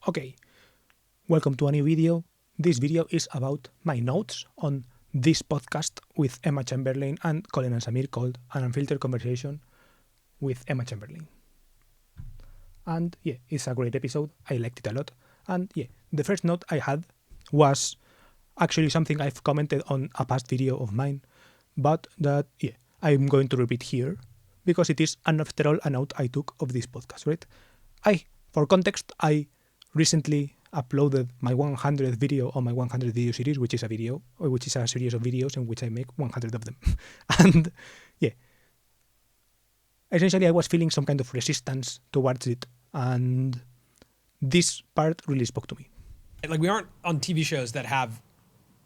Okay, welcome to a new video. This video is about my notes on this podcast with Emma Chamberlain and Colin and Samir called An Unfiltered Conversation with Emma Chamberlain. And yeah, it's a great episode. I liked it a lot. And yeah, the first note I had was actually something I've commented on a past video of mine, but that I'm going to repeat here because it is, after all, a note I took of this podcast, right? For context, I recently uploaded my 100th video on my 100 video series, which is a series of videos in which I make 100 of them. And yeah, essentially I was feeling some kind of resistance towards it, and this part really spoke to me. Like, we aren't on TV shows that have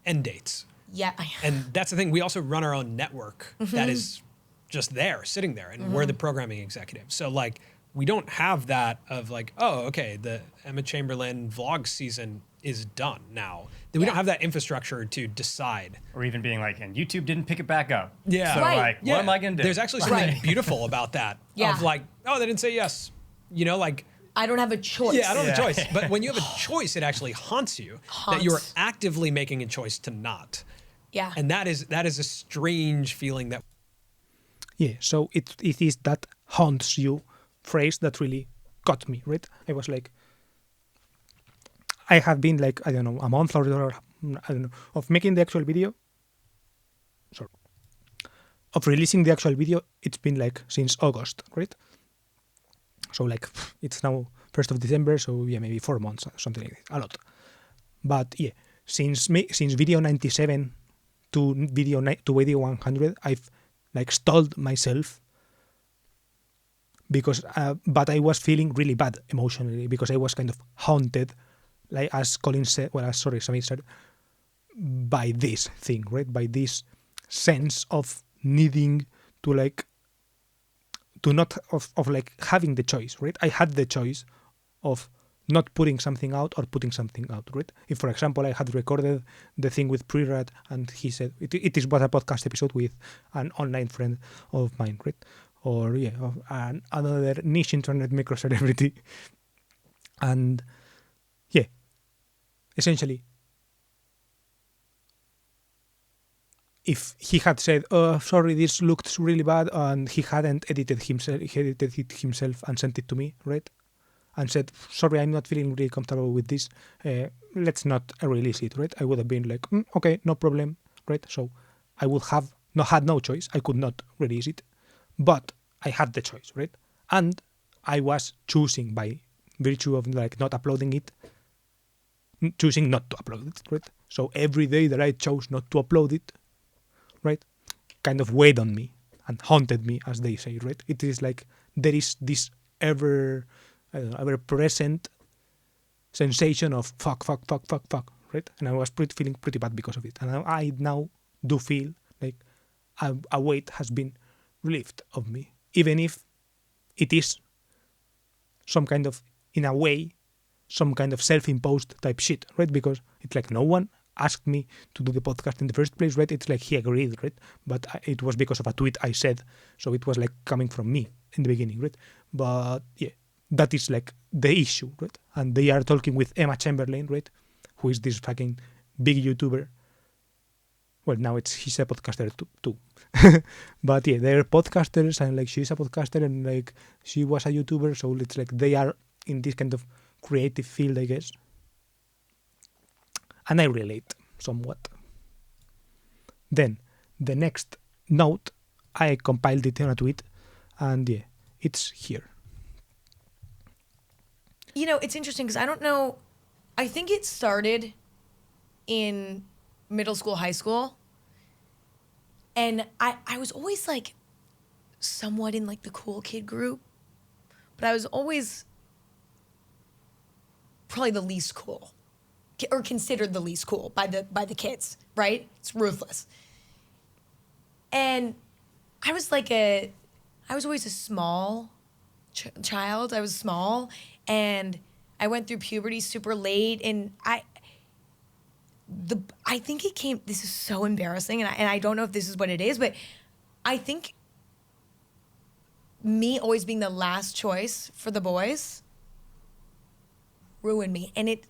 end dates. Yeah. And that's the thing. We also run our own network that is just there, sitting there, and we're the programming executive. So like, we don't have that of like, oh, okay, the Emma Chamberlain vlog season is done now. We don't have that infrastructure to decide. Or even being like, and YouTube didn't pick it back up. Yeah. So Right. like, what am I going to do? There's actually something beautiful about that. Yeah. Of like, oh, they didn't say yes. You know, like, I don't have a choice. yeah, I don't have a choice. But when you have a choice, it actually haunts you. That you're Haunts. actively making a choice to not. Yeah. And that is a strange feeling that. Yeah, so it is that haunts you phrase that really got me, right? I was like, I have been like, I don't know, a month or I don't know, of making the actual video. Sorry. Of releasing the actual video, it's been like since August, right? So like, it's now 1st of December, so yeah, maybe 4 months, something like that, a lot. But yeah, since video 97 to video 100, I've like stalled myself because, but I was feeling really bad emotionally because I was kind of haunted, like as Colin said, Samir said, by this thing, right? By this sense of needing to like, to not, of like having the choice, right? I had the choice of not putting something out or putting something out, right? If, for example, I had recorded the thing with Pre-Rat and he said, it was a podcast episode with an online friend of mine, right? Or yeah, of another niche internet micro celebrity. And yeah, essentially, if he had said, "Oh, sorry, this looks really bad," and he hadn't edited it himself and sent it to me, right? And said, "Sorry, I'm not feeling really comfortable with this. Let's not release it," right? I would have been like, "Okay, no problem," right? So I would have had no choice. I could not release it, but I had the choice, right? And I was choosing by virtue of like not uploading it, choosing not to upload it, right? So every day that I chose not to upload it, right, kind of weighed on me and haunted me, as they say, right? It is like there is this ever present sensation of fuck, right? And I was feeling pretty bad because of it. And I now do feel like a weight has been relieved of me, even if it is some kind of, in a way, some kind of self-imposed type shit, right? Because it's like no one asked me to do the podcast in the first place, right? It's like he agreed, right? But it was because of a tweet I said, so it was like coming from me in the beginning, right? But yeah, that is like the issue, right? And they are talking with Emma Chamberlain, right? Who is this fucking big YouTuber. Well, now he's a podcaster too. But yeah, they're podcasters, and like she's a podcaster and like she was a YouTuber, so it's like they are in this kind of creative field, I guess. And I relate somewhat. Then the next note, I compiled it on a tweet, and yeah, it's here. You know, it's interesting because I don't know. I think it started in middle school, high school. And I was always like somewhat in like the cool kid group, but I was always probably the least cool, or considered the least cool by the kids, right? It's ruthless. And I was always a small child. I was small, and I went through puberty super late, and I think it came, this is so embarrassing, and I don't know if this is what it is, but I think me always being the last choice for the boys ruin me. And it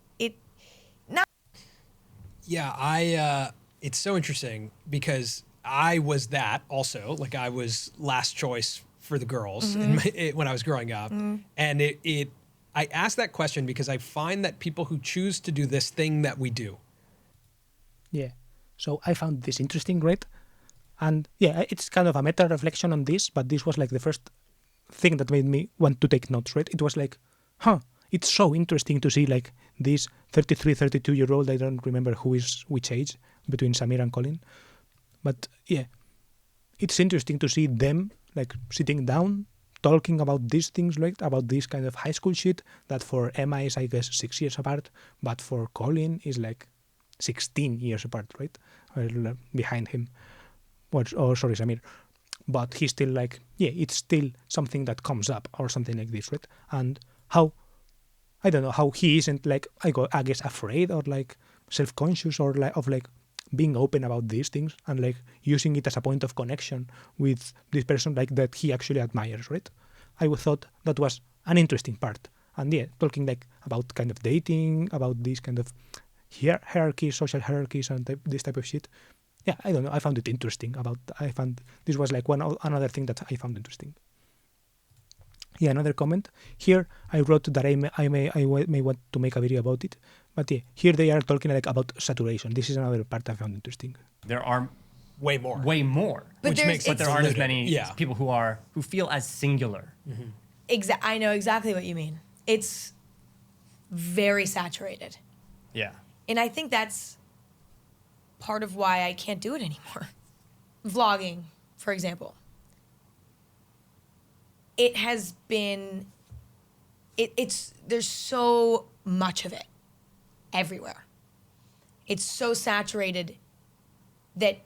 Yeah, it's so interesting because I was that also. Like I was last choice for the girls when I was growing up. And I asked that question because I find that people who choose to do this thing that we do. Yeah. So I found this interesting, right? And yeah, it's kind of a meta reflection on this, but this was like the first thing that made me want to take notes, right? It was like, it's so interesting to see like this 33, 32-year-old, I don't remember who is which age, between Samir and Colin. But yeah, it's interesting to see them like sitting down, talking about these things, right? About this kind of high school shit that for Emma is, I guess, 6 years apart, but for Colin is like 16 years apart, right? Behind him. Sorry, Samir. But he's still like, yeah, it's still something that comes up or something like this, right? And how, I don't know, how he isn't like, I guess, afraid or like self-conscious or like of like being open about these things and like using it as a point of connection with this person like that he actually admires, right? I thought that was an interesting part. And yeah, talking like about kind of dating, about these kind of hierarchies, social hierarchies and this type of shit. Yeah, I don't know. I found it interesting. I found this was like another thing that I found interesting. Yeah, another comment. Here I wrote that I may want to make a video about it. But yeah, here they are talking like about saturation. This is another part I found interesting. There are Way more. But Which makes but there aren't as many Yeah. people who feel as singular. I know exactly what you mean. It's very saturated. Yeah. And I think that's part of why I can't do it anymore. Vlogging, for example. It has been, there's so much of it everywhere. It's so saturated that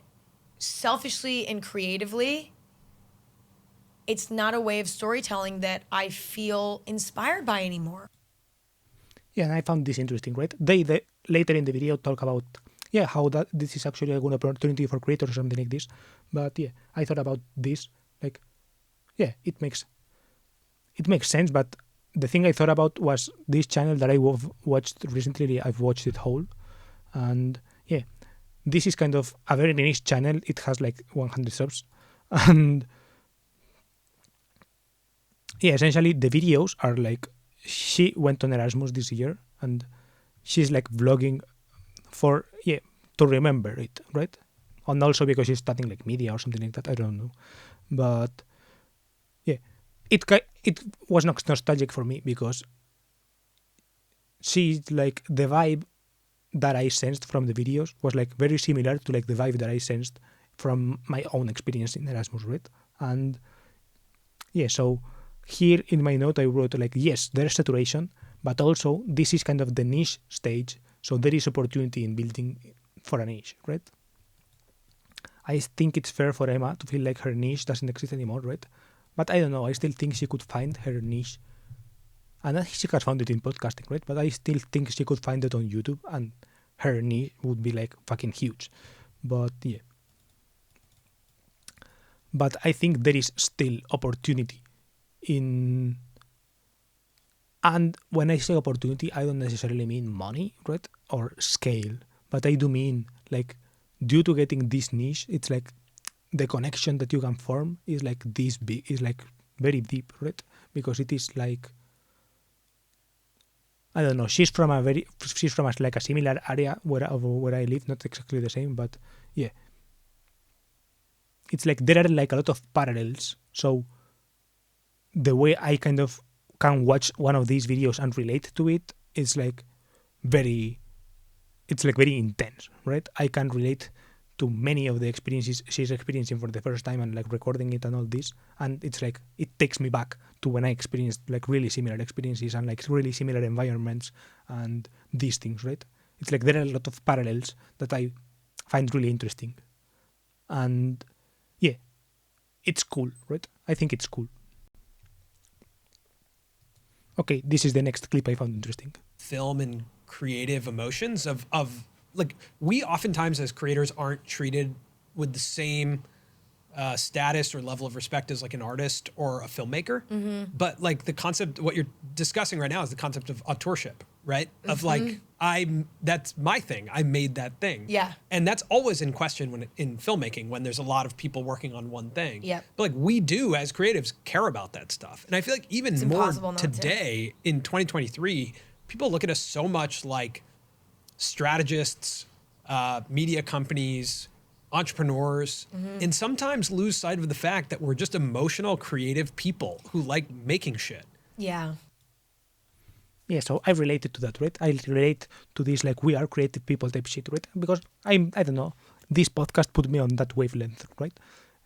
selfishly and creatively, it's not a way of storytelling that I feel inspired by anymore. Yeah, and I found this interesting, right? They later in the video talk about how that this is actually a good opportunity for creators or something like this. But yeah, I thought about this like, yeah, it makes sense. But the thing I thought about was this channel that I watched recently. I've watched it whole, and yeah, this is kind of a very niche channel. It has like 100 subs, and yeah, essentially the videos are like she went on Erasmus this year and she's like vlogging for to remember it, right? And also because she's studying like media or something like that. I don't know, but yeah, it was not nostalgic for me because she like the vibe that I sensed from the videos was like very similar to like the vibe that I sensed from my own experience in Erasmus, right? And yeah, so here in my note I wrote like, yes, there's saturation, but also this is kind of the niche stage, so there is opportunity in building for a niche, right? I think it's fair for Emma to feel like her niche doesn't exist anymore, right? But I don't know, I still think she could find her niche. And I think she has found it in podcasting, right? But I still think she could find it on YouTube and her niche would be like fucking huge. But yeah. But I think there is still opportunity in... And when I say opportunity, I don't necessarily mean money, right? Or scale. But I do mean like due to getting this niche, it's like the connection that you can form is like this big, is like very deep, right? Because it is like, I don't know, she's from like a similar area where I live, not exactly the same, but yeah. It's like there are like a lot of parallels. So the way I kind of can watch one of these videos and relate to it is like very intense, right? I can relate to many of the experiences she's experiencing for the first time and like recording it and all this. And it's like, it takes me back to when I experienced like really similar experiences and like really similar environments and these things, right? It's like there are a lot of parallels that I find really interesting. And yeah, it's cool, right? I think it's cool. Okay, this is the next clip I found interesting. Film and creative emotions of like, we oftentimes as creators aren't treated with the same status or level of respect as like an artist or a filmmaker. But like the concept, what you're discussing right now is the concept of authorship, right? Of like, that's my thing. I made that thing. Yeah. And that's always in question when in filmmaking, when there's a lot of people working on one thing. Yeah. But like we do as creatives care about that stuff. And I feel like even more impossible not to. today in 2023, people look at us so much like strategists, media companies, entrepreneurs, and sometimes lose sight of the fact that we're just emotional, creative people who like making shit. Yeah. Yeah, so I related to that, right? I relate to this like we are creative people type shit, right? Because I don't know, this podcast put me on that wavelength, right?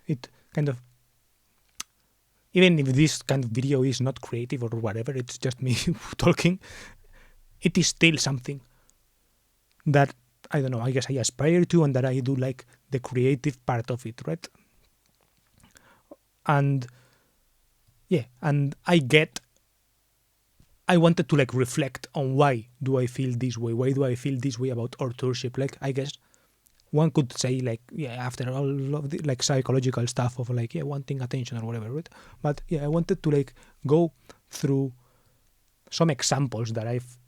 It kind of, even if this kind of video is not creative or whatever, it's just me talking, it is still something that, I don't know, I guess I aspire to and that I do like the creative part of it, right? And yeah, and I wanted to like reflect on why do I feel this way? Why do I feel this way about authorship? Like, I guess one could say like, yeah, after all of the like psychological stuff of like, yeah, wanting attention or whatever, right? But yeah, I wanted to like go through some examples that I've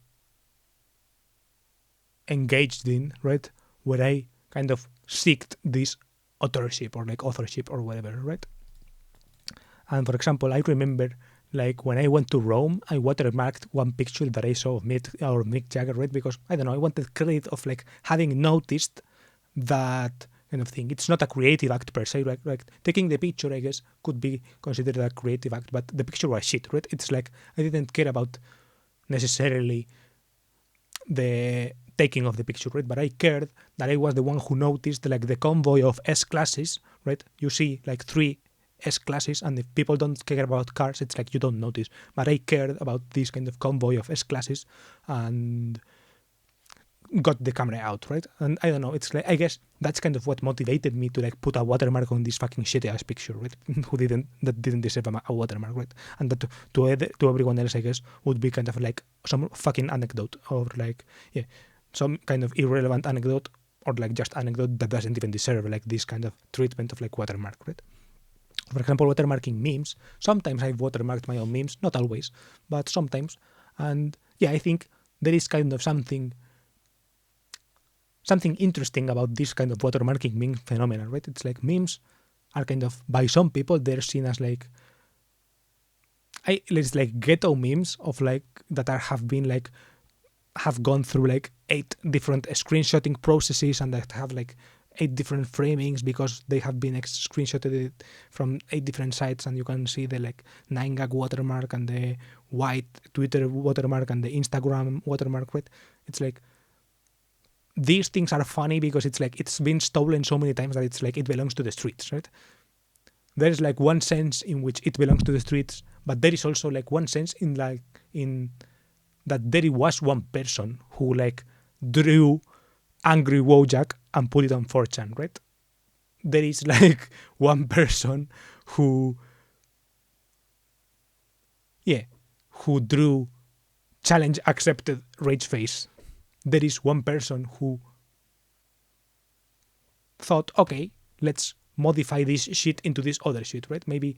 engaged in, right? Where I kind of seeked this authorship or like authorship or whatever, right? And for example, I remember like when I went to Rome, I watermarked one picture that I saw of Mick Jagger, right? Because I don't know, I wanted credit of like having noticed that kind of thing. It's not a creative act per se, right? Like taking the picture, I guess, could be considered a creative act, but the picture was shit, right? It's like I didn't care about necessarily the taking of the picture, right? But I cared that I was the one who noticed like the convoy of S classes, right? You see like 3 S classes, and if people don't care about cars, it's like you don't notice. But I cared about this kind of convoy of S classes and got the camera out, right? And I don't know, it's like, I guess that's kind of what motivated me to like put a watermark on this fucking shitty ass picture, right? that didn't deserve a watermark, right? And that to everyone else, I guess, would be kind of like some fucking anecdote or like, yeah, some kind of irrelevant anecdote or like just anecdote that doesn't even deserve like this kind of treatment of like watermark, right? For example, watermarking memes. Sometimes I've watermarked my own memes, not always, but sometimes. And yeah, I think there is kind of something interesting about this kind of watermarking meme phenomenon, right? It's like memes are kind of, by some people, they're seen as like, it's like ghetto memes of like, that have gone through like 8 different screenshotting processes and that have like 8 different framings because they have been screenshotted from 8 different sites, and you can see the like 9gag watermark and the white Twitter watermark and the Instagram watermark, right? It's like, these things are funny because it's like it's been stolen so many times that it's like it belongs to the streets, right? There's like one sense in which it belongs to the streets, but there is also like one sense in that there was one person who like drew angry Wojak and put it on 4chan, right? There is like one person who drew challenge accepted rage face. There is one person who thought, okay, let's modify this shit into this other shit, right? Maybe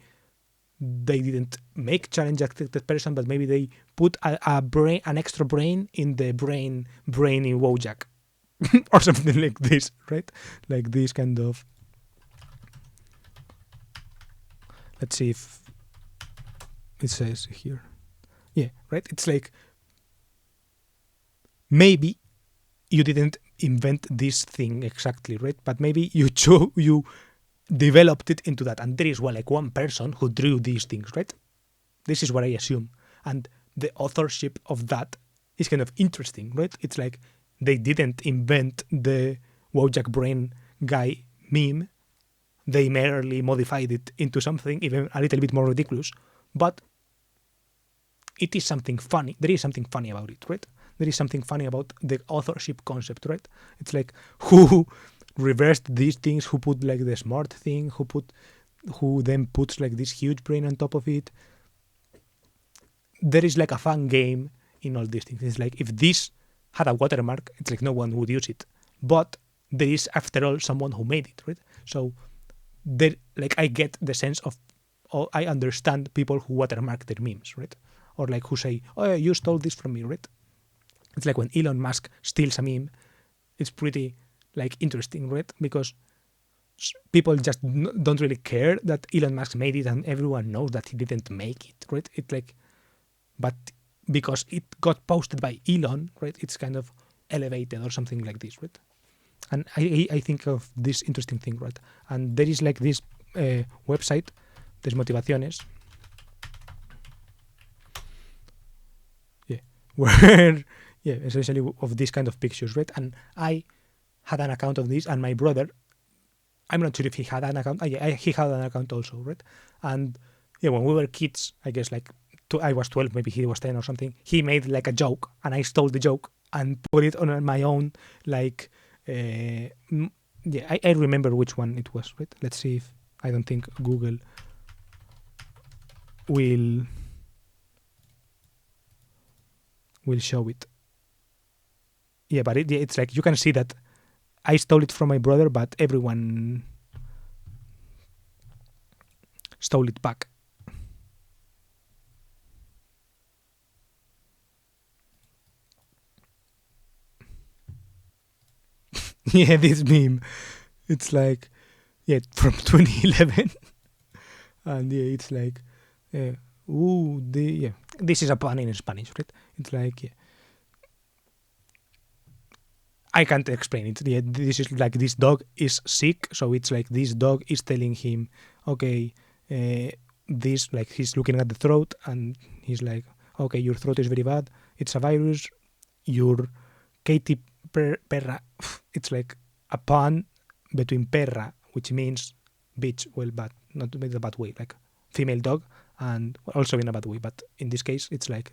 they didn't make challenge accepted person, but maybe they put an extra brain in the brain in Wojak. Or something like this, right? Like this kind of... Let's see if it says here. Yeah, right? It's like, maybe you didn't invent this thing exactly, right? But maybe you developed it into that. And there is one person who drew these things, right? This is what I assume. And the authorship of that is kind of interesting, right? It's like, they didn't invent the Wojak brain guy meme. They merely modified it into something even a little bit more ridiculous. But it is something funny. There is something funny about it, right? There is something funny about the authorship concept, right? It's like, who reversed these things, who put like the smart thing, who then puts like this huge brain on top of it. There is like a fun game in all these things. It's like, if this had a watermark, it's like no one would use it. But there is, after all, someone who made it, right? So there, like, I get the sense of, or I understand people who watermark their memes, right? Or like who say, "Oh, yeah, you stole this from me," right? It's like when Elon Musk steals a meme, it's pretty like interesting, right? Because people just don't really care that Elon Musk made it, and everyone knows that he didn't make it, right? It's like, but because it got posted by Elon, right? It's kind of elevated or something like this, right? And I think of this interesting thing, right? And there is like this website, Desmotivaciones, yeah, where yeah, essentially of this kind of pictures, right? And I had an account of this, and my brother, I'm not sure if he had an account. He had an account also, right? And yeah, when we were kids, I guess like I was 12, maybe he was 10 or something. He made like a joke, and I stole the joke and put it on my own. Like, yeah, I remember which one it was, right? Let's see if I don't think Google will show it. Yeah, but it's like you can see that I stole it from my brother, but everyone stole it back. Yeah, this meme. It's like, yeah, from 2011. And yeah, it's like, yeah. This is a pun in Spanish, right? It's like, yeah. I can't explain it. Yeah, this is like this dog is sick, so it's like this dog is telling him, okay, this, like he's looking at the throat, and he's like, okay, your throat is very bad. It's a virus. Your Katy perra. It's like a pun between perra, which means bitch, well, but not in a bad way, like female dog, and also in a bad way. But in this case, it's like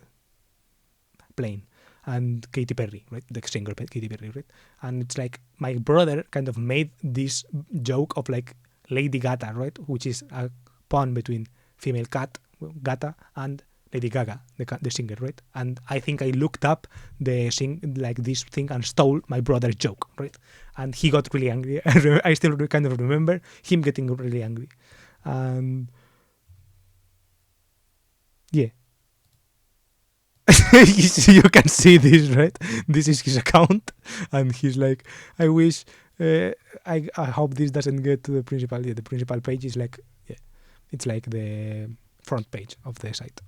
plain. And Katy Perry, right? The singer Katy Perry, right? And it's like my brother kind of made this joke of like Lady Gata, right? Which is a pun between female cat, Gata, and Lady Gaga, the singer, right? And I think I looked up this thing and stole my brother's joke, right? And he got really angry. I still kind of remember him getting really angry. And yeah. You can see this, right? This is his account, and he's like, I wish, I hope this doesn't get to the principal. Yeah, the principal page is like, yeah, it's like the front page of the site.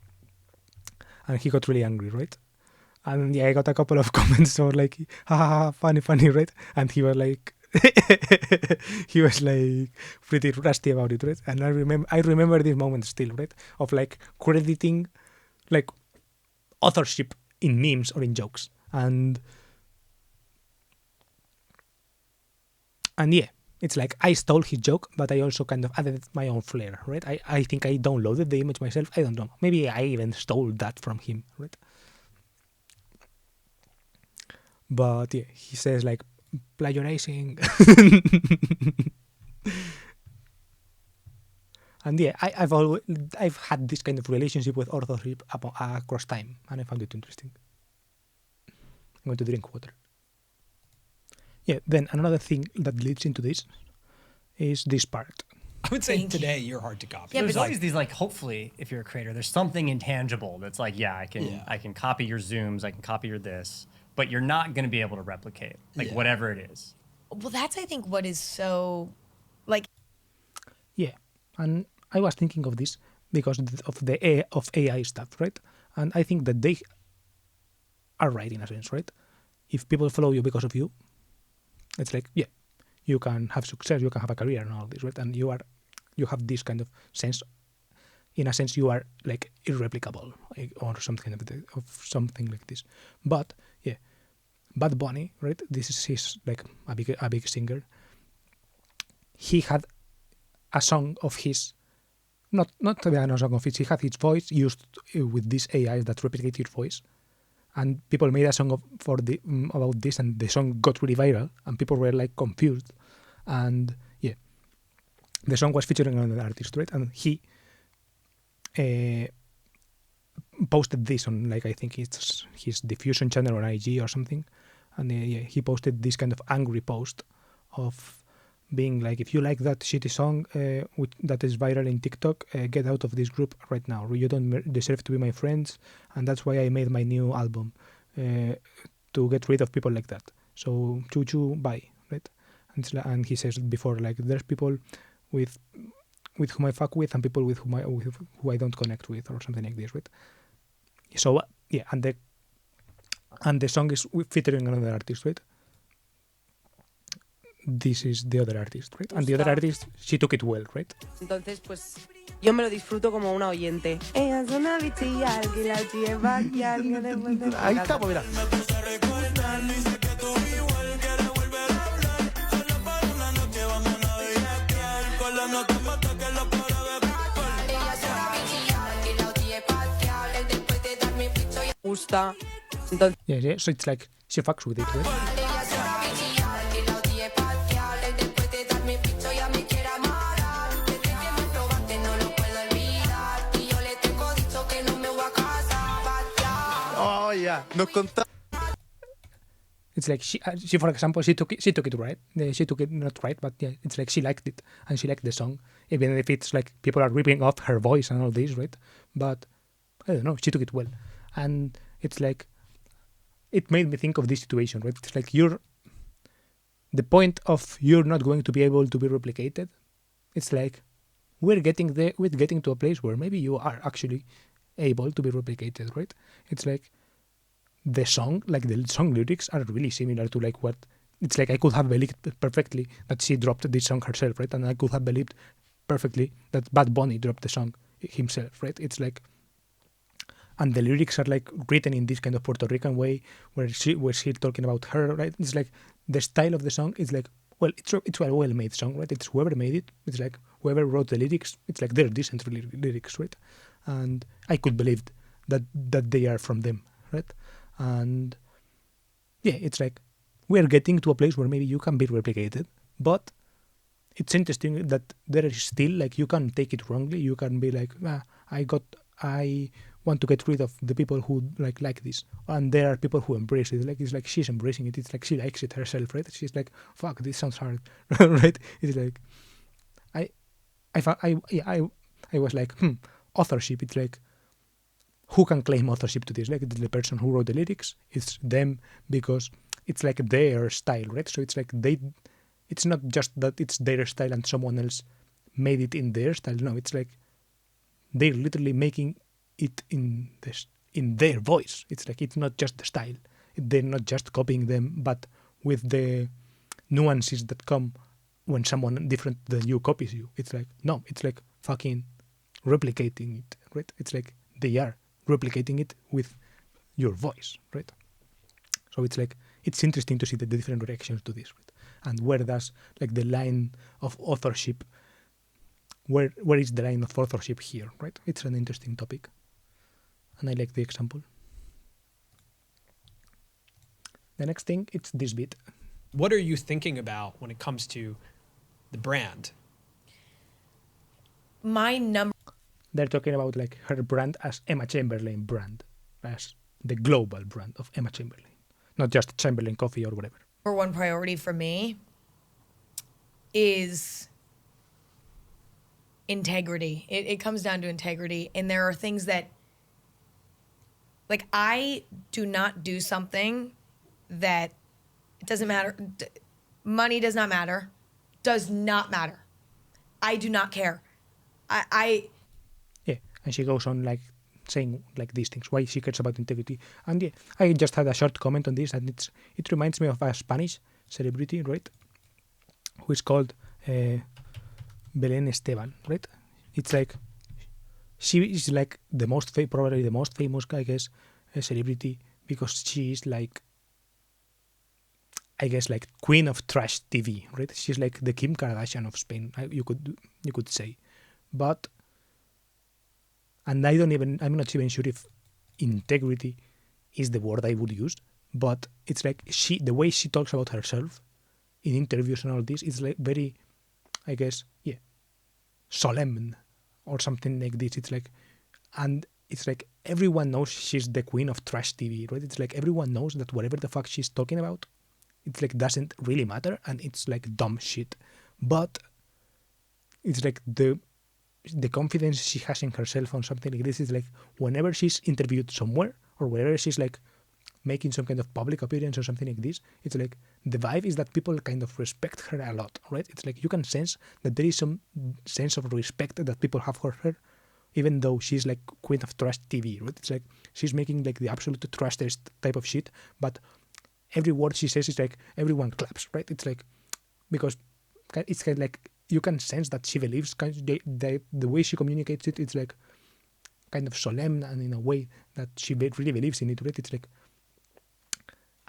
And he got really angry, right? And yeah, I got a couple of comments that were like, ha ha ha, funny, right? And he was like, he was like pretty rusty about it, right? And I remember this moment still, right? Of like crediting, like, authorship in memes or in jokes, and yeah, it's like I stole his joke, but I also kind of added my own flair, right? I think I downloaded the image myself. I don't know, maybe I even stole that from him, right? But yeah, he says like plagiarizing. And yeah, I've had this kind of relationship with authorship across time, and I found it interesting. I'm going to drink water. Yeah, then another thing that leads into this is this part. I would say Thank you. today you're hard to copy. Yeah, There's but always these like, hopefully, if you're a creator, there's something intangible that's like, yeah, Yeah. I can copy your zooms, I can copy your this, but you're not going to be able to replicate like Yeah. whatever it is. well, that's I think what is so like Yeah, and I was thinking of this because of AI stuff, right? And I think that they are right in a sense, right? If people follow you because of you, it's like, yeah, you can have success, you can have a career and all this, right? And you have this kind of sense. In a sense, you are like irreplicable, like, or something like this. But yeah, Bad Bunny, right? This is his like a big singer. He had a song of his, not a song of his. He had his voice used with these AIs that replicate your voice, and people made a song about this, and the song got really viral, and people were like confused, and yeah, the song was featuring another artist, right? And he posted this on, like, I think it's his diffusion channel on IG or something, and yeah, he posted this kind of angry post of being like, if you like that shitty song that is viral in TikTok, get out of this group right now. You don't deserve to be my friends, and that's why I made my new album, to get rid of people like that. So choo-choo, bye, right? And he says before, like, there's people with whom I fuck with and people with who I don't connect with, or something like this, right? So yeah, and the song is featuring another artist, right? This is the other artist, right? And the other artist, she took it well, right? Entonces, pues, yo me lo disfruto como una oyente. Ella es una bichilla, que la lleva ya, que le puede- Ahí estamos, mira. Gusta. Entonces, Yeah, so it's like she fucks with it, right? Oh, yeah. Nos contamos. It's like she for example, she took it right. She took it not right, but yeah, it's like she liked it and she liked the song, even if it's like people are ripping off her voice and all this, right? But I don't know, she took it well, and it's like it made me think of this situation, right? It's like the point of you're not going to be able to be replicated. It's like we're getting to a place where maybe you are actually able to be replicated, right? It's like the song lyrics are really similar to like what it's like. I could have believed perfectly that she dropped this song herself, right? And I could have believed perfectly that Bad Bunny dropped the song himself, right? It's like, and the lyrics are like written in this kind of Puerto Rican way where she's talking about her, right? It's like the style of the song is like, well, it's a well-made song, right? It's whoever made it. It's like whoever wrote the lyrics. It's like they're decent lyrics, right? And I could believe that they are from them, right? And yeah, it's like we're getting to a place where maybe you can be replicated, but it's interesting that there is still like you can take it wrongly. You can be like, I want to get rid of the people who like this, and there are people who embrace it. Like it's like she's embracing it. It's like she likes it herself, right? She's like, fuck, this sounds hard, right? It's like I was like, authorship. It's like, who can claim authorship to this? Like it's the person who wrote the lyrics. It's them because it's like their style, right? So it's like it's not just that it's their style and someone else made it in their style. No, it's like they're literally making it in their voice. It's like it's not just the style. They're not just copying them, but with the nuances that come when someone different than you copies you. It's like, no, it's like fucking replicating it, right? It's like they are replicating it with your voice, right? So it's like it's interesting to see the different reactions to this, right? And where does like the line of authorship, where is the line of authorship here, right? It's an interesting topic, and I like the example. The next thing, it's this bit. What are you thinking about when it comes to the brand? My number They're talking about like her brand as Emma Chamberlain brand, as the global brand of Emma Chamberlain, not just Chamberlain coffee or whatever. one priority for me is integrity. It comes down to integrity. And there are things that, like, I do not do something that it doesn't matter. Money does not matter. Does not matter. I do not care. Yeah, and she goes on like saying like these things, why she cares about integrity. And yeah, I just had a short comment on this, and it reminds me of a Spanish celebrity, right, who is called Belén Esteban, right? It's like she is like probably the most famous, I guess, celebrity, because she is like, I guess, like queen of trash TV, right? She's like the Kim Kardashian of Spain, you could say. But, and I'm not even sure if integrity is the word I would use, but it's like the way she talks about herself in interviews and all this is like very, I guess, yeah, solemn or something like this. It's like, and it's like everyone knows she's the queen of trash TV, right? It's like everyone knows that whatever the fuck she's talking about, it's like doesn't really matter, and it's like dumb shit. but it's like the confidence she has in herself on something like this is like whenever she's interviewed somewhere or whenever she's like making some kind of public appearance or something like this, it's like the vibe is that people kind of respect her a lot, right? It's like you can sense that there is some sense of respect that people have for her, even though she's like queen of trash TV, right? It's like she's making like the absolute trash type of shit, but every word she says is like everyone claps, right? It's like because it's kind of like you can sense that she believes the way she communicates it. It's like kind of solemn and in a way that she really believes in it, right? It's like,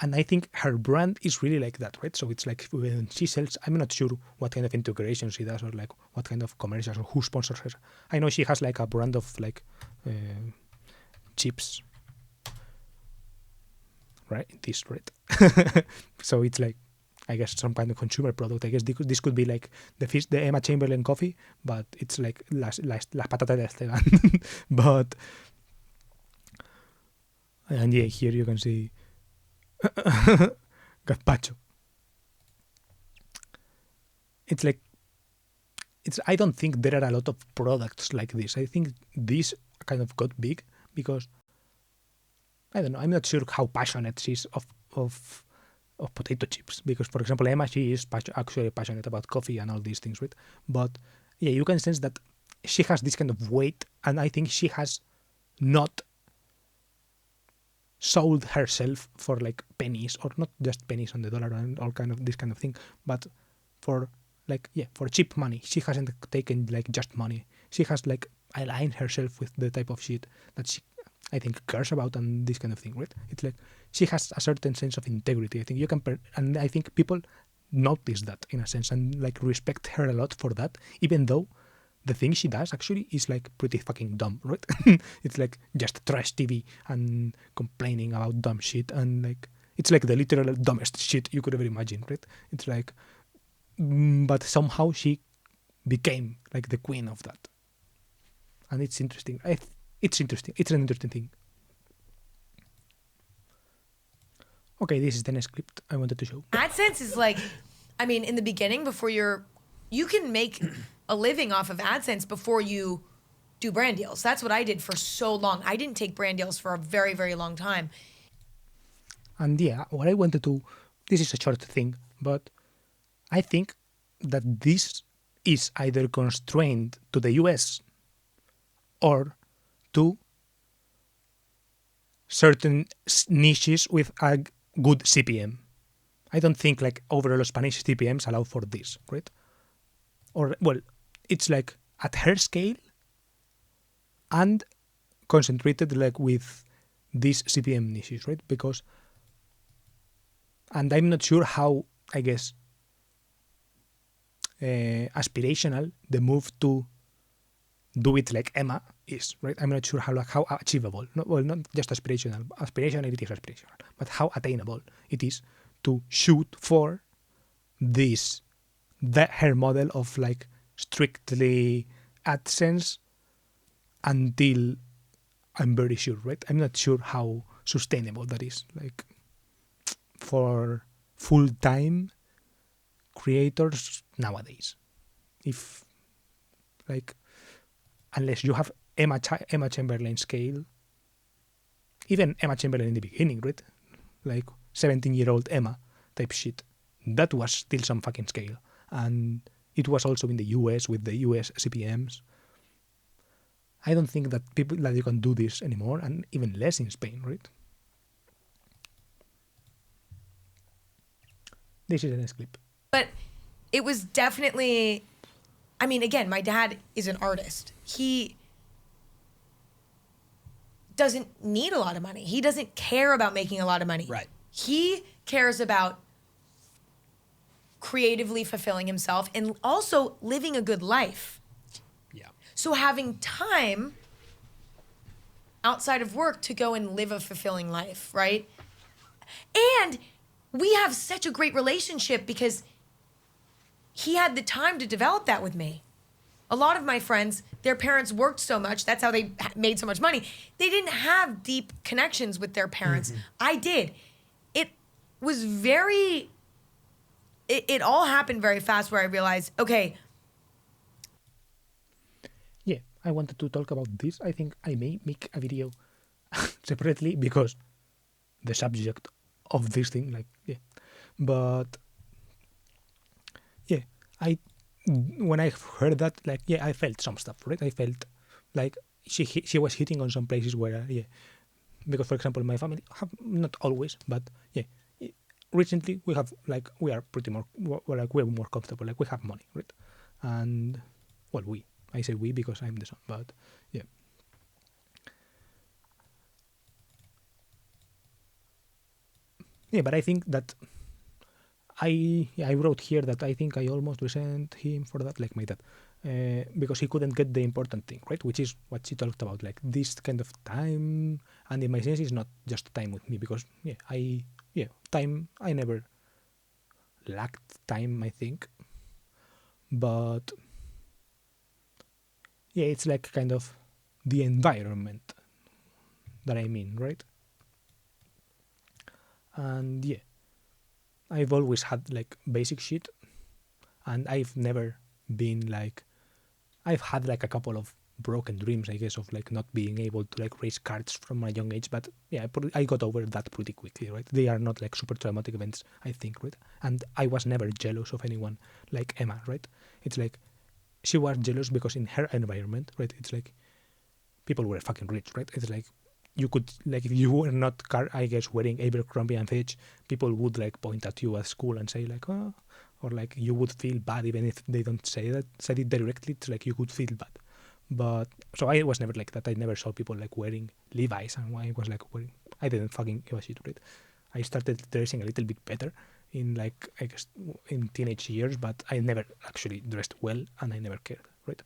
and I think her brand is really like that, right? So it's like when she sells, I'm not sure what kind of integration she does or like what kind of commercials or who sponsors her. I know she has like a brand of like chips, right? This, right? So it's like, I guess some kind of consumer product. I guess this could be like the Emma Chamberlain coffee, but it's like las patatas de Esteban. But and yeah, here you can see gazpacho. It's like I don't think there are a lot of products like this. I think this kind of got big because I don't know. I'm not sure how passionate she is of potato chips, because for example Emma, she is actually passionate about coffee and all these things, right? But yeah, you can sense that she has this kind of weight, and I think she has not sold herself for like pennies, or not just pennies on the dollar and all kind of this kind of thing, but for like for cheap money. She hasn't taken like just money. She has like aligned herself with the type of shit that she, I think, cares about and this kind of thing, right? It's like she has a certain sense of integrity. I think you can, and I think people notice that in a sense and like respect her a lot for that, even though the thing she does actually is like pretty fucking dumb, right? It's like just trash TV and complaining about dumb shit, and like it's like the literal dumbest shit you could ever imagine, right? It's like, but somehow she became like the queen of that, and it's interesting. It's interesting. It's an interesting thing. Okay, this is the next clip I wanted to show. AdSense is like, I mean, in the beginning, before you can make a living off of AdSense before you do brand deals. That's what I did for so long. I didn't take brand deals for a very, very long time. And yeah, what I wanted to, this is a short thing, but I think that this is either constrained to the US or to certain niches with a good CPM. I don't think like overall Spanish CPMs allow for this, right? Or, well, it's like at her scale and concentrated like with these CPM niches, right? Because, and I'm not sure how, I guess, aspirational the move to do it like Emma is, right? I'm not sure how achievable, not just aspirational. Aspirational, it is aspirational, but how attainable it is to shoot for this, her model of like strictly AdSense until I'm very sure, right? I'm not sure how sustainable that is, like for full-time creators nowadays. If like, unless you have Emma Chamberlain scale, even Emma Chamberlain in the beginning, right? Like 17-year-old Emma type shit. That was still some fucking scale. And it was also in the US with the US CPMs. I don't think that you can do this anymore, and even less in Spain, right? This is the next clip. But it was definitely, I mean, again, my dad is an artist. He doesn't need a lot of money. He doesn't care about making a lot of money. Right. He cares about creatively fulfilling himself and also living a good life. Yeah. So having time outside of work to go and live a fulfilling life, right? And we have such a great relationship because he had the time to develop that with me. A lot of my friends, their parents worked so much, that's how they made so much money. They didn't have deep connections with their parents. Mm-hmm. I did. It was very it all happened very fast where I realized, okay, Yeah, I wanted to talk about this. I think I may make a video separately because the subject of this thing, like, yeah. But yeah, when I heard that, like, yeah, I felt some stuff, right? I felt like she was hitting on some places where, yeah, because for example, my family have not always, but yeah, recently we have like we are pretty more we're more comfortable, like we have money, right? And well, I say we because I'm the son, but yeah. Yeah, but I think that I wrote here that I think I almost resent him for that, like my dad, because he couldn't get the important thing, right? Which is what she talked about, like this kind of time, and in my sense, it's not just time with me because time I never lacked time, I think, but yeah, it's like kind of the environment that I mean, right? And yeah, I've always had like basic shit, and I've never been like, I've had like a couple of broken dreams, I guess, of like not being able to like raise cards from a young age, but yeah, I got over that pretty quickly, right? They are not like super traumatic events, I think, right? And I was never jealous of anyone like Emma, right? It's like she was jealous because in her environment, right? It's like people were fucking rich, right? It's like you could, like, if you were not, I guess, wearing Abercrombie and Fitch, people would like point at you at school and say like, oh, or like you would feel bad even if they don't said it directly. It's like you could feel bad. But so I was never like that. I never saw people like wearing Levi's, and I was like wearing, I didn't fucking give a shit, right? I started dressing a little bit better in like, I guess, in teenage years, but I never actually dressed well, and I never cared, right?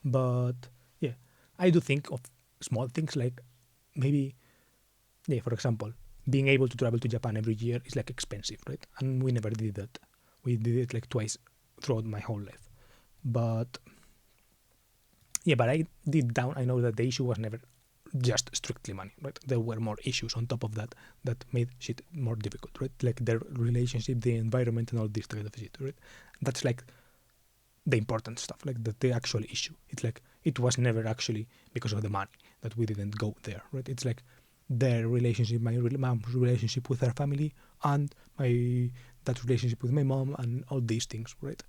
But yeah, I do think of small things like maybe, yeah, for example, being able to travel to Japan every year is like expensive, right? And we never did that. We did it like twice throughout my whole life. But yeah, but I know that the issue was never just strictly money, right? There were more issues on top of that that made shit more difficult, right? Like their relationship, the environment, and all this kind of shit, right? That's like the important stuff, like the actual issue. It's like it was never actually because of the money that we didn't go there, right? It's like their relationship, my mom's relationship with her family, and that relationship with my mom, and all these things, right?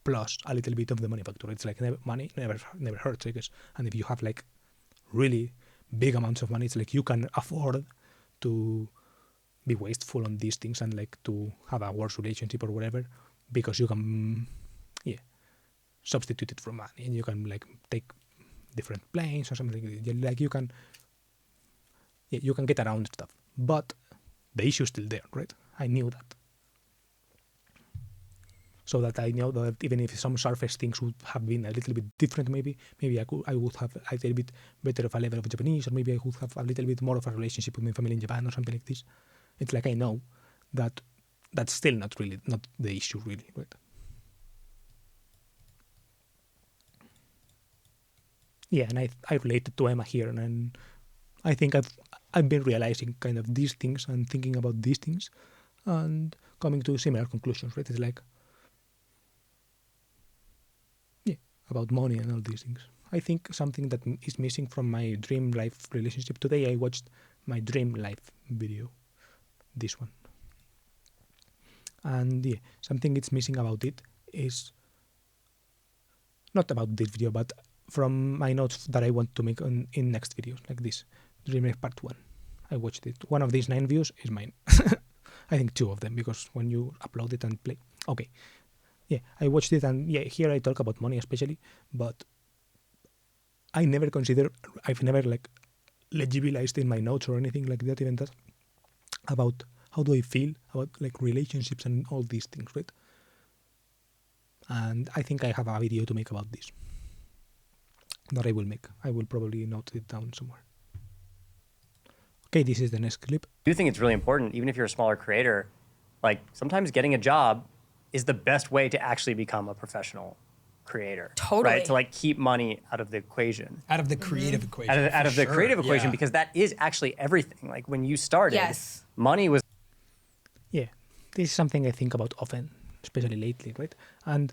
Plus a little bit of the money factor. It's like money never hurts, I guess. And if you have like really big amounts of money, it's like you can afford to be wasteful on these things and like to have a worse relationship or whatever, because you can, yeah, substitute it for money, and you can like take different planes or something like you can, yeah, you can get around stuff, but the issue is still there, right? I knew that, so that I know that even if some surface things would have been a little bit different, maybe I would have a little bit better of a level of Japanese, or maybe I would have a little bit more of a relationship with my family in Japan or something like this. It's like I know that that's still not the issue, really, right? Yeah, and I related to Emma here, and I think I've been realizing kind of these things and thinking about these things and coming to similar conclusions, right? It's like, yeah, about money and all these things. I think something that is missing from my dream life relationship. Today I watched my dream life video, this one. And yeah, something it's missing about it is not about this video, but from my notes that I want to make in next videos, like this, Dream Life Part 1. I watched it. One of these 9 views is mine. I think 2 of them, because when you upload it and play. Okay. Yeah, I watched it, and yeah, here I talk about money especially, but I've never like legibilized in my notes or anything like that, even that, about how do I feel about like relationships and all these things, right? And I think I have a video to make about this that I will make. I will probably note it down somewhere. Okay, this is the next clip. I do think it's really important, even if you're a smaller creator, like sometimes getting a job is the best way to actually become a professional creator. Totally. Right? To like keep money out of the equation. Out of the creative equation. Out of the creative equation, Yeah. because that is actually everything. Like when you started, Yes. money was... Yeah, this is something I think about often, especially lately, right? And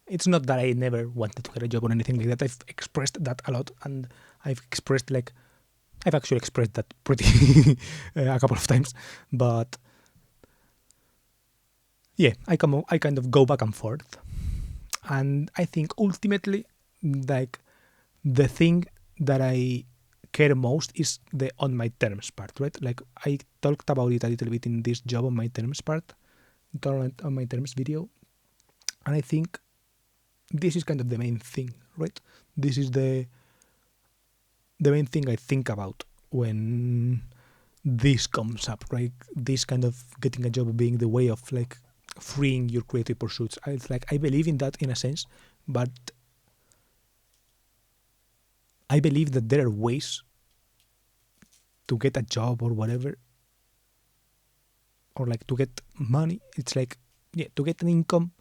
it's not that I never wanted to get a job or anything like that. I've expressed that a lot, and I've actually expressed that pretty a couple of times. But yeah, I kind of go back and forth, and I think ultimately, like, the thing that I care most is the on my terms part, right? Like, I talked about it a little bit in this job on my terms part, on my terms video, and I think this is kind of the main thing, right? This is the main thing I think about when this comes up, right? This kind of getting a job being the way of like freeing your creative pursuits. It's like I believe in that in a sense, but I believe that there are ways to get a job or whatever, or like to get money. It's like, yeah, to get an income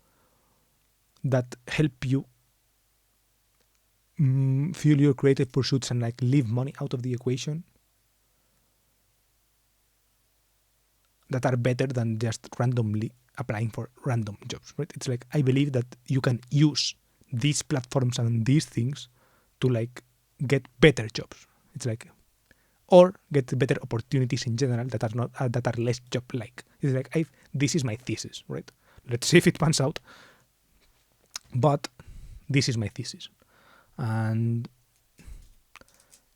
that help you fuel your creative pursuits and like leave money out of the equation, that are better than just randomly applying for random jobs, right? It's like I believe that you can use these platforms and these things to like get better jobs. It's like, or get better opportunities in general that are not that are less job like. It's like this is my thesis, right? Let's see if it pans out. But this is my thesis, and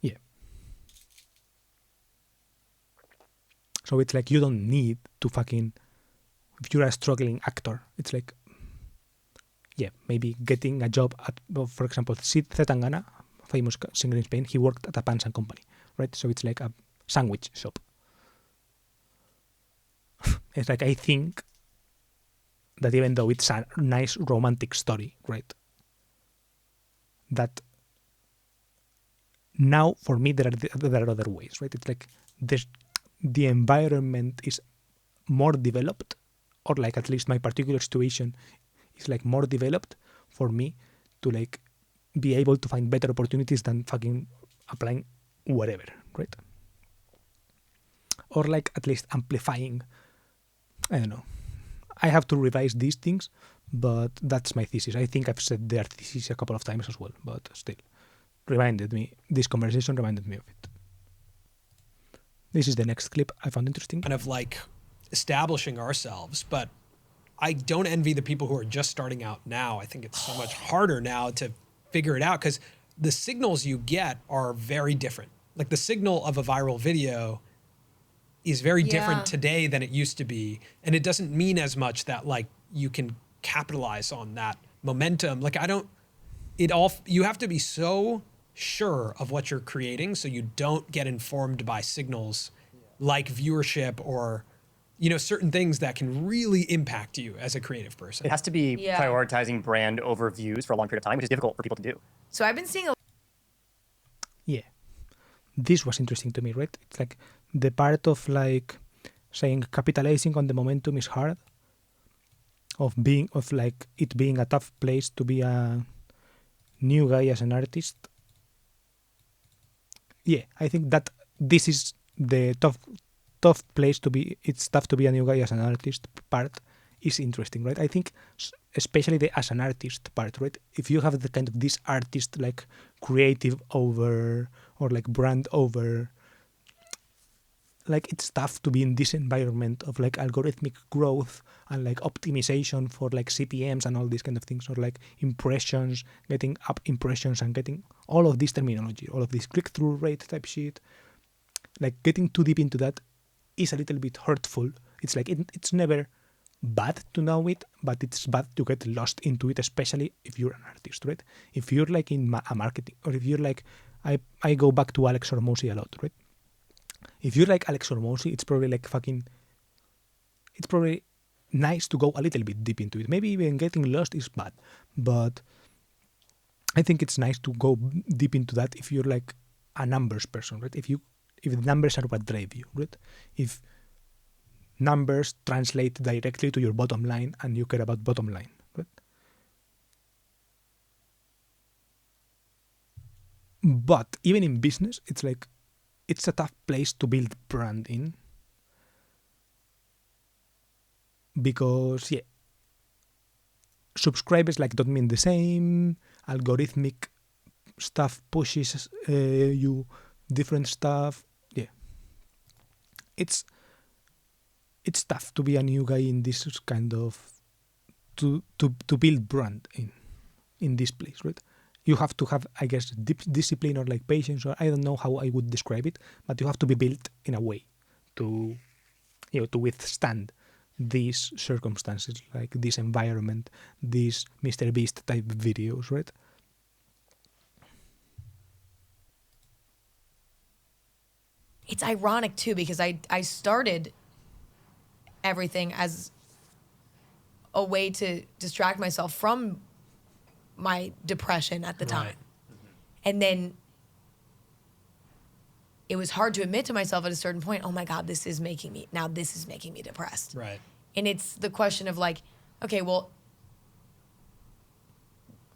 yeah. So it's like you don't need to fucking, if you're a struggling actor, it's like, yeah, maybe getting a job at, well, for example, Sid Zetangana, famous singer in Spain, he worked at a pants and company, right? So it's like a sandwich shop. It's like I think that even though it's a nice romantic story, right? That now for me there are other ways, right? It's like the environment is more developed, or like at least my particular situation is like more developed for me to like be able to find better opportunities than fucking applying whatever, right? Or like at least amplifying, I don't know. I have to revise these things, but that's my thesis. I think I've said their thesis a couple of times as well, but still, this conversation reminded me of it. This is the next clip I found interesting. Kind of like establishing ourselves, but I don't envy the people who are just starting out now. I think it's so much harder now to figure it out because the signals you get are very different. Like the signal of a viral video is very different today than it used to be. And it doesn't mean as much that like you can capitalize on that momentum. Like you have to be so sure of what you're creating so you don't get informed by signals like viewership or, you know, certain things that can really impact you as a creative person. It has to be prioritizing brand over views for a long period of time, which is difficult for people to do. So I've been seeing Yeah. This was interesting to me, right? It's like the part of like saying capitalizing on the momentum is hard, of like it being a tough place to be a new guy as an artist. Yeah, I think that this is the tough place to be. It's tough to be a new guy as an artist part is interesting, right? I think especially the as an artist part, right? If you have the kind of this artist like creative over or like brand over, like it's tough to be in this environment of like algorithmic growth and like optimization for like CPMs and all these kind of things, or like impressions, getting up impressions and getting all of this terminology, all of this click-through rate type shit. Like getting too deep into that is a little bit hurtful. It's like it's never bad to know it, but it's bad to get lost into it, especially if you're an artist, right? If you're like in a marketing, or if you're like, I go back to Alex Hormozy a lot, right? If you're like Alex Hormozy, it's probably like it's probably nice to go a little bit deep into it. Maybe even getting lost is bad, but I think it's nice to go deep into that if you're like a numbers person, right? If the numbers are what drive you, right? If numbers translate directly to your bottom line and you care about bottom line, right? But even in business, it's like, it's a tough place to build brand in. because subscribers like don't mean the same. Algorithmic stuff pushes you different stuff. Yeah, it's tough to be a new guy in this kind of to build brand in this place, right? You have to have, I guess, discipline or like patience, or I don't know how I would describe it, but you have to be built in a way to to withstand these circumstances, like this environment, these Mr. Beast type videos, right? It's ironic too, because I started everything as a way to distract myself from my depression at the time. And then it was hard to admit to myself at a certain point, oh my God, this is making me depressed. Right. And it's the question of like, okay, well,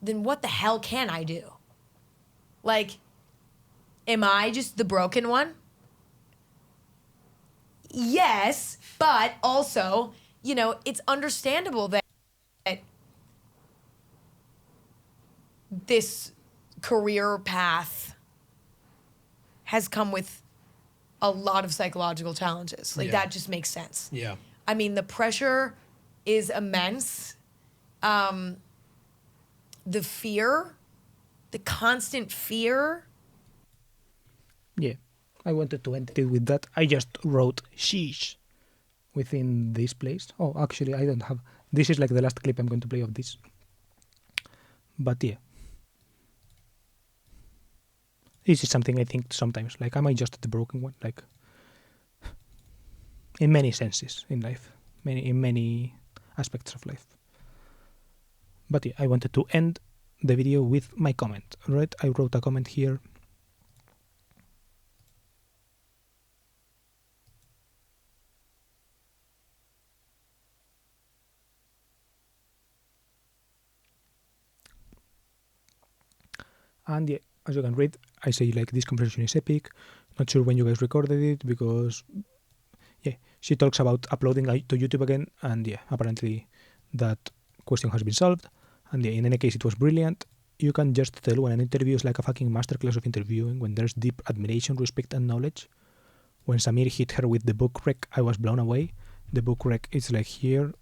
then what the hell can I do? Like, am I just the broken one? Yes, but also, it's understandable that this career path has come with a lot of psychological challenges. Like, that just makes sense. Yeah. I mean, the pressure is immense. The fear, the constant fear. Yeah, I wanted to end it with that. I just wrote sheesh within this place. Oh, actually, I don't have. This is like the last clip I'm going to play of this. But yeah. This is something I think sometimes, like, am I just the broken one? Like, in many senses in life, in many aspects of life. But yeah, I wanted to end the video with my comment, right? I wrote a comment here. And yeah, as you can read, I say like this conversation is epic. Not sure when you guys recorded it because she talks about uploading to YouTube again, and apparently that question has been solved. And in any case, it was brilliant. You can just tell when an interview is like a fucking masterclass of interviewing, when there's deep admiration, respect, and knowledge. When Samir hit her with the book rec, I was blown away. The book rec is like here.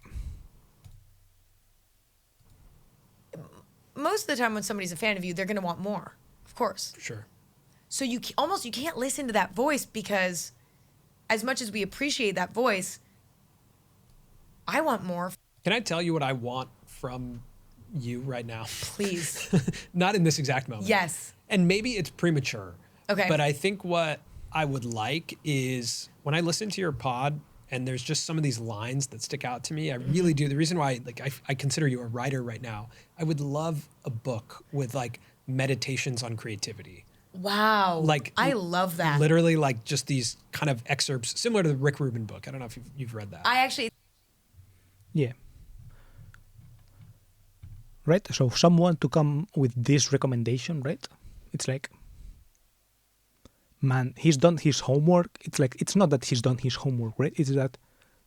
Most of the time when somebody's a fan of you, they're going to want more, of course. Sure. So you can't listen to that voice, because as much as we appreciate that voice, I want more. Can I tell you what I want from you right now? Please. Not in this exact moment. Yes. And maybe it's premature. Okay. But I think what I would like is when I listen to your pod and there's just some of these lines that stick out to me. I really do. The reason why I consider you a writer right now, I would love a book with like meditations on creativity. Wow. Like, I love that. Literally like just these kind of excerpts similar to the Rick Rubin book. I don't know if you've read that. Yeah. Right? So someone to come with this recommendation, right? It's like, man, he's done his homework. It's like, it's not that he's done his homework, right? It's that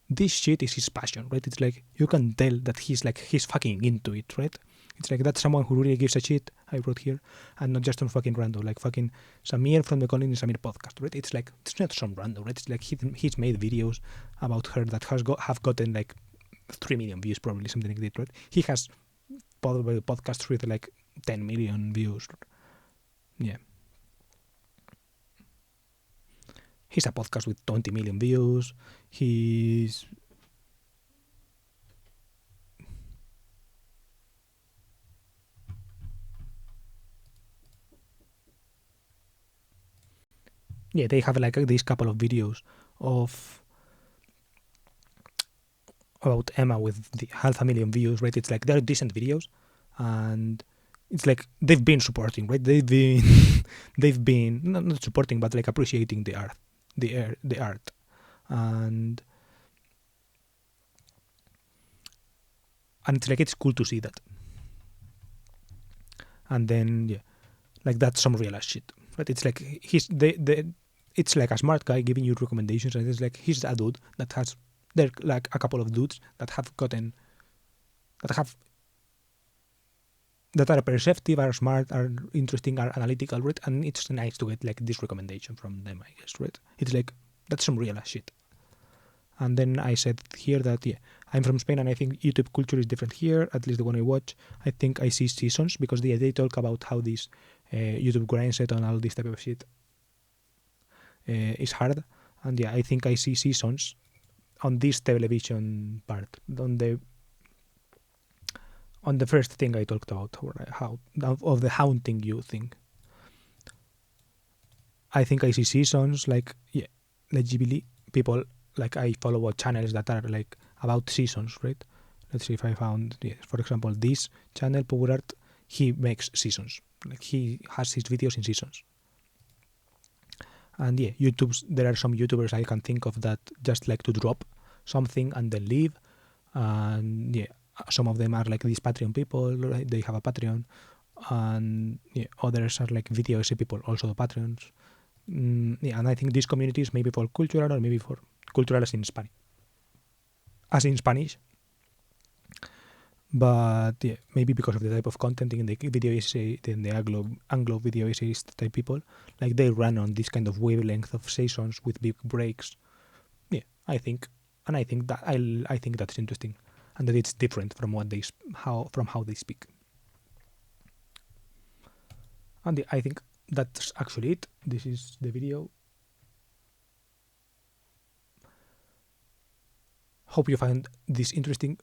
this shit is his passion, right? It's like, you can tell that he's fucking into it, right? It's like, that's someone who really gives a shit, I wrote here, and not just on fucking rando, like fucking Samir from the Colin and Samir podcast, right? It's like, it's not some rando, right? It's like he's made videos about her that have gotten like 3 million views, probably something like that, right? He has probably podcasts with like 10 million views. Yeah. He's a podcast with 20 million views. He's... Yeah, they have like these couple of videos about Emma with the 500,000 views, right? It's like, they're decent videos, and it's like they've been supporting, right? They've been not supporting, but like appreciating the art, the art, and it's like, it's cool to see that. And then like that's some real ass shit, right? It's like it's like a smart guy giving you recommendations, and it's like he's a dude that has There are like a couple of dudes that are perceptive, are smart, are interesting, are analytical, right? And it's nice to get like this recommendation from them, I guess, right? It's like, that's some real ass shit. And then I said here that, yeah, I'm from Spain and I think YouTube culture is different here, at least the one I watch. I think I see seasons because they talk about how this YouTube grind set and all this type of shit is hard. And yeah, I think I see seasons on this television part, on the first thing I talked about, how of the haunting you thing. I think I see seasons like, yeah, legibly people, like I follow channels that are like about seasons, right? Let's see if I found, yeah, for example, this channel, Power Art, he makes seasons. Like he has his videos in seasons. And yeah, there are some YouTubers I can think of that just like to drop something and then leave. And yeah, some of them are like these Patreon people, right? They have a Patreon. And yeah, others are like video essay people, also the Patreons. Yeah, and I think these communities maybe for cultural or maybe for cultural as in Spanish. But yeah, maybe because of the type of content in the video essay, in the Anglo video essayist type people, like they run on this kind of wavelength of seasons with big breaks. Yeah, I think that's interesting, and that it's different from how they speak. And I think that's actually it. This is the video. Hope you find this interesting.